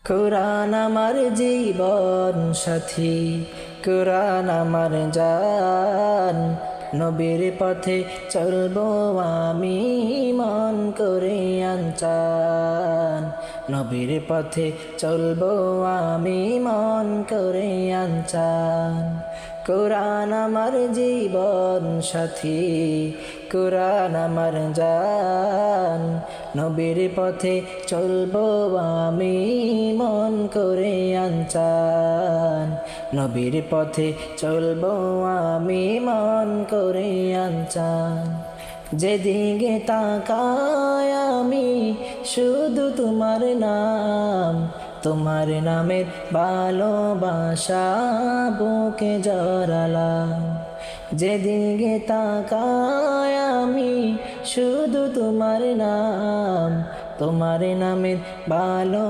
কোরআন আমার জীবন সাথী, কোরআন আমার জান, নবীর পথে চলবো আমি মন করে আনচান। নবীর পথে চলবো আমি মন করে আনচান। কোরআন আমার জীবন সাথী, কোরআন আমার জান, নবীর পথে চলবো আমি মন করে আনচান। নবীর পথে চলবো আমি মন করে আনচান। যেদিকে তাকাই আমি শুধু তোমার নাম, তোমার নামের ভালোবাসা বুকে জড়ালাম। যেদিকে তাকাই আমি শুধু তোমার নাম, তোমার নামের ভালো